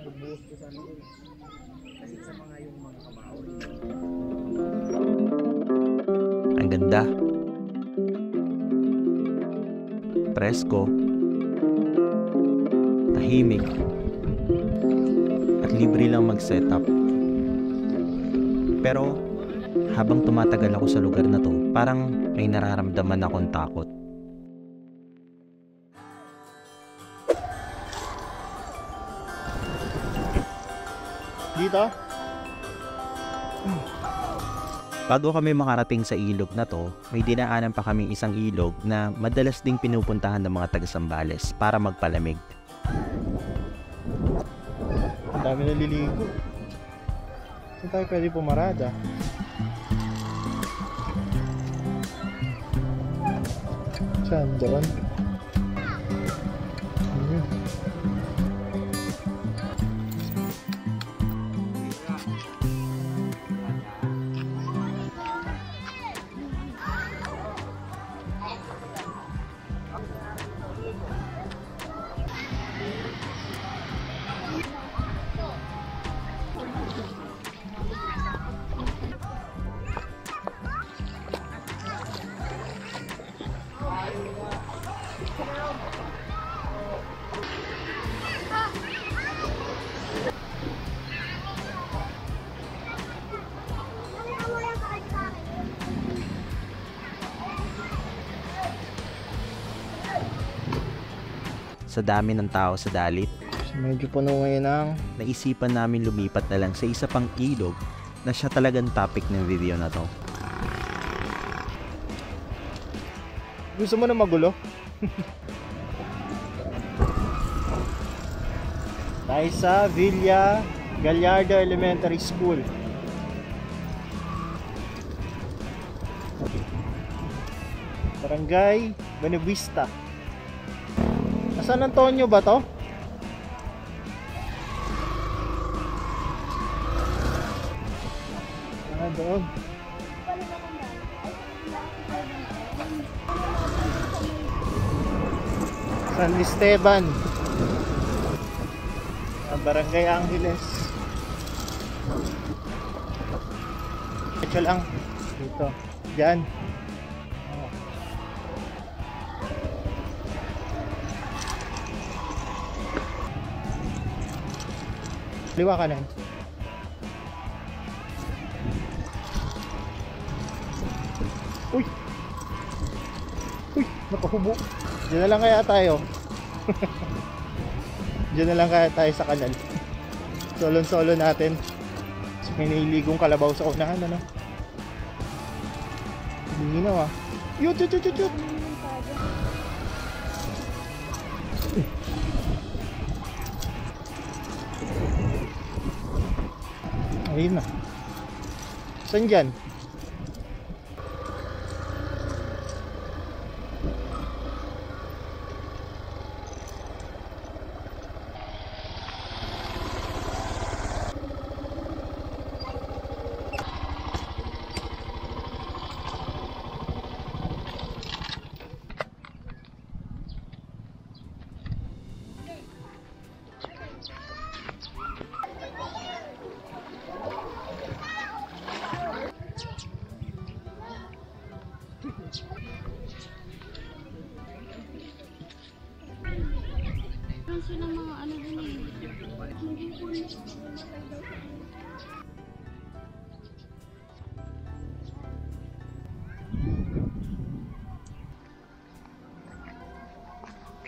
Bubuhos ko sa ano. Kasi sa mga yung mga kabaoy. Ang ganda. Presko. Tahimik. At libre lang mag-setup. Pero habang tumatagal ako sa lugar na to, parang may nararamdaman akong takot. Dito? Bago kami makarating sa ilog na to, may dinaanan pa kaming isang ilog na madalas ding pinupuntahan ng mga taga-Sambales para magpalamig. Ang dami naliligo. Saan tayo pwede pumarada? Saan? Diyan? Sa dami ng tao sa dalit, Medyo puno ngayon ang naisipan namin lumipat na lang sa isa pang ilog na siya talagang topic ng video na to. gusto mo na magulo? Tayo sa Villa Gallardo Elementary School. Barangay Buenavista. San Antonio ba to? Doon. San Esteban. Barangay Angeles. Ito lang. Dito. Diyan. Liwa ka na. Uy! Uy! Nakahubo. Diyan na lang kaya tayo. Diyan na lang kaya tayo sa kanal. Solon-solo natin. So, may nailigong kalabaw sa unahan, ano? Linaw ah. Yut! Yut! Yut! Yut! Yut! Ayun na. Saan dyan? Sila mga ano din eh.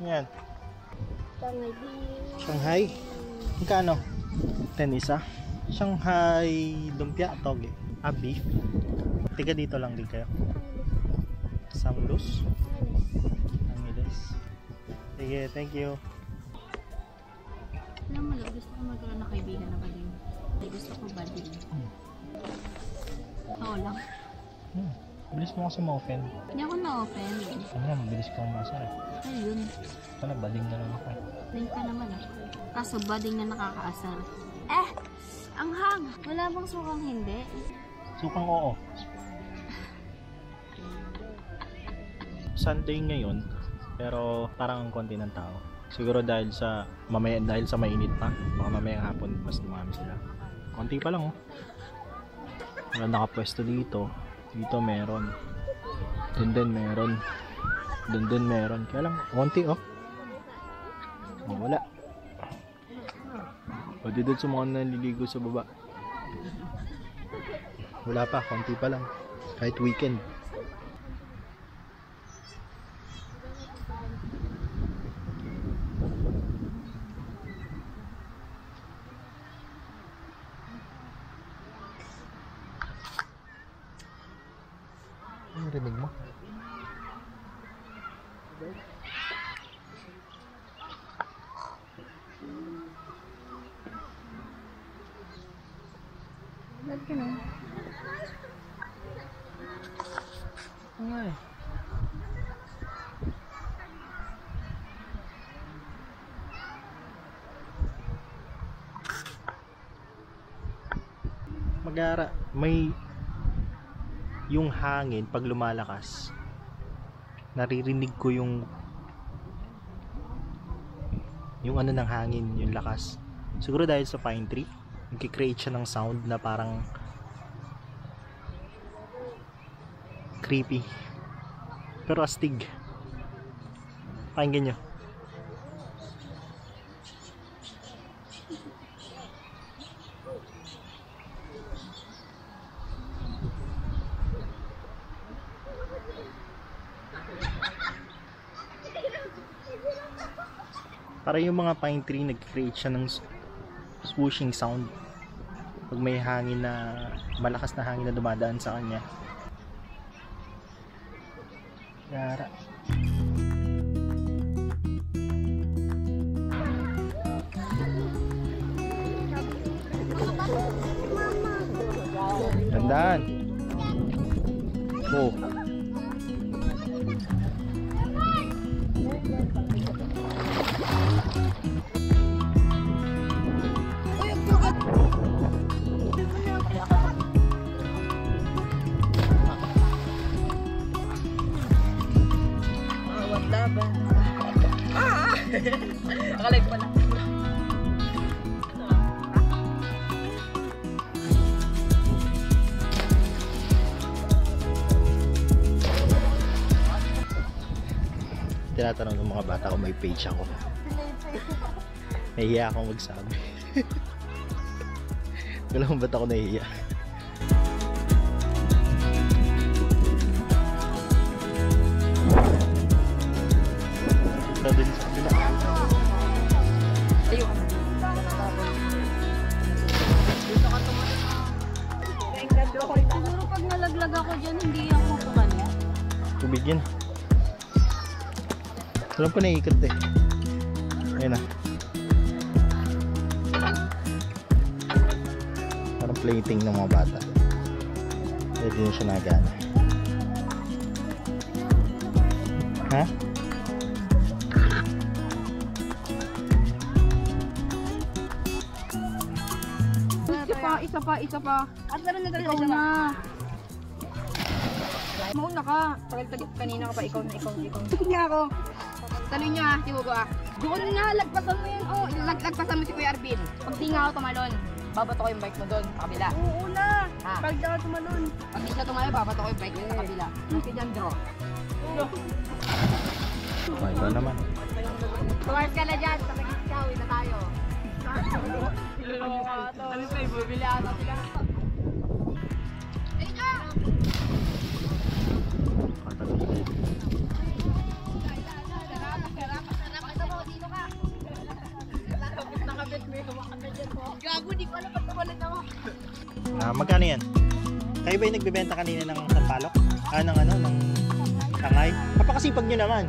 Yan. Tangali. Shanghai. Magkano? 10 isa. Shanghai lumpia toge. Beef. Tiga dito lang din kayo. Samlus. Angeles. Sige, thank you. Alam mo lang, gusto ko magkaroon ng kaibigan na bading. Gusto ko bading. Oo lang. Bilis mo kasi ma-open. Hindi ako na-open. Ano nga, mabilis kang masa eh. Ayun. Sana bading na lang ako. Bading ka naman ah. Kaso bading na nakakaasar. Ang hang! Wala bang sukang hindi? Sukang oo. Sunday ngayon, pero parang ang konti ng tao. Siguro dahil sa mainit pa. Baka mamayang hapon mas dumami sila. Konti pa lang oh. Wala nakapwesto dito. Dito meron. Doon din meron. Doon din meron. Kaya lang, konti oh. Oh, wala. O dito sa mga naliligo sa baba. Wala pa, konti pa lang. Kahit weekend. Ano rinig mo? Ba't ka na? Nga eh. Magara, may yung hangin pag lumalakas. Naririnig ko yung ano ng hangin, yung lakas. Siguro dahil sa pine tree, nagki-create siya ng sound na parang creepy pero astig. Pakinggan nyo. Para yung mga pine tree nag-create siya ng swooshing sound pag may hangin na malakas na hangin na dumadaan sa kanya. Yara. Tandaan. Oh. Akalay ko pala. Tinatanong ng mga bata kung may page ako. Nahihiya akong magsabi. Wala kung ba't ako nahihiya. Ito din sa kabila. Ayun. Dito ka tumalit. Siguro pag nalaglag ako dyan, hindi ako kumano. Tubig yan. Alam ko naiikot eh. Ayun na. Parang plating ng mga bata. Pwede na siya nagana. Ha? Isa pa. At meron na talaga isa na. Mauna ka. Tagal-tagal kanina ka pa. Ikaw na. Sige nga ako. Taloy niya ah. Tiwo ko ah. Doon nga. Lagpasan mo yan. Oh, lagpasan mo si Kuya Arvin. Pag di nga ako tumalon, babato ko yung bike mo doon sa kabila. Oo na. Pag di ako tumalon. Pag di siya tumalon, babato ko yung bike mo sa kabila. Kasi dyan, draw. Oh, ikaw naman. Tuwars ka na dyan. Sa mag-ikaw. Ina tayo. Ano sa'yo? Bumili ata sila. Gago, di ko alam pag tumalan ako. Magkano yan? Kayo ba yung nagbebenta kanina ng sampalok? Ng tangay? Napakasipag nyo naman.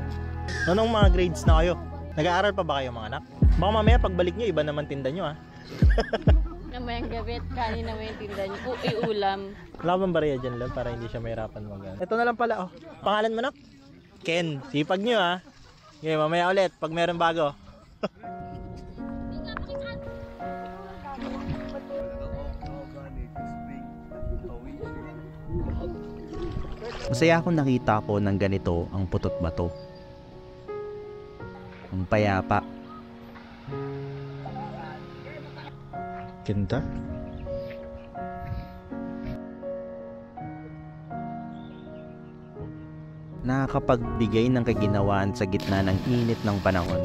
Anong mga grades na kayo? Nag-aaral pa ba kayo mga anak? Baka mamaya pagbalik nyo, iba naman tinda nyo ha. Namayang gabi at kanina may tinda niyo. Ulam. Wala bang bariya dyan lang para hindi siya mahirapan mag-aaral? Ito na lang pala oh. Pangalan mo nak? Ken. Sipag nyo ha. Okay, mamaya ulit pag meron bago. Masaya akong nakita ko ng ganito ang putot bato. Ang payapa Ganda. Nakakapagbigay ng kaginawaan sa gitna ng init ng panahon.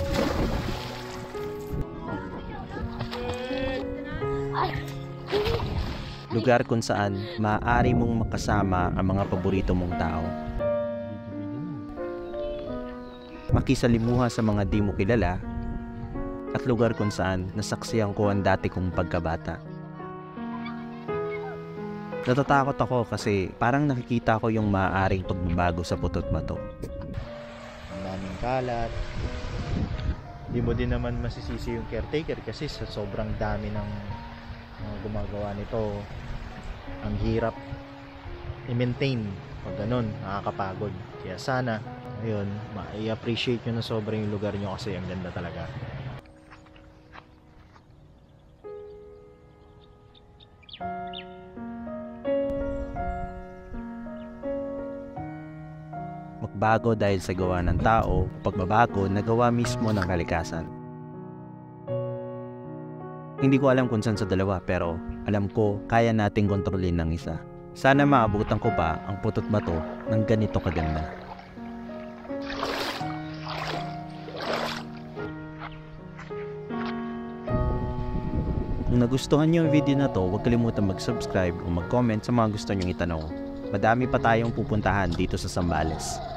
Lugar kung saan maaari mong makasama ang mga paborito mong tao. Makisalimuha sa mga di mo kilala, at lugar kung saan nasaksihan ko ang dati kong pagkabata. Natatakot ako kasi parang nakikita ko yung maaaring pagbabago sa Putot Bato. Ang daming kalat. Hindi mo din naman masisisi yung caretaker kasi sa sobrang dami ng mga gumagawa nito, ang hirap i-maintain pag ganun, nakakapagod. Kaya sana, ayun, ma-appreciate nyo na sobrang yung lugar nyo kasi ang ganda talaga. Magbago dahil sa gawa ng tao, pagbabago na gawa mismo ng kalikasan. Hindi ko alam kung saan sa dalawa pero alam ko kaya nating kontrolin ng isa. Sana maabutan ko pa ang Putot Bato ng ganito kaganda. Kung nagustuhan niyo ang video na to, huwag kalimutan mag-subscribe o mag-comment sa mga gusto niyong itanong. Madami pa tayong pupuntahan dito sa Zambales.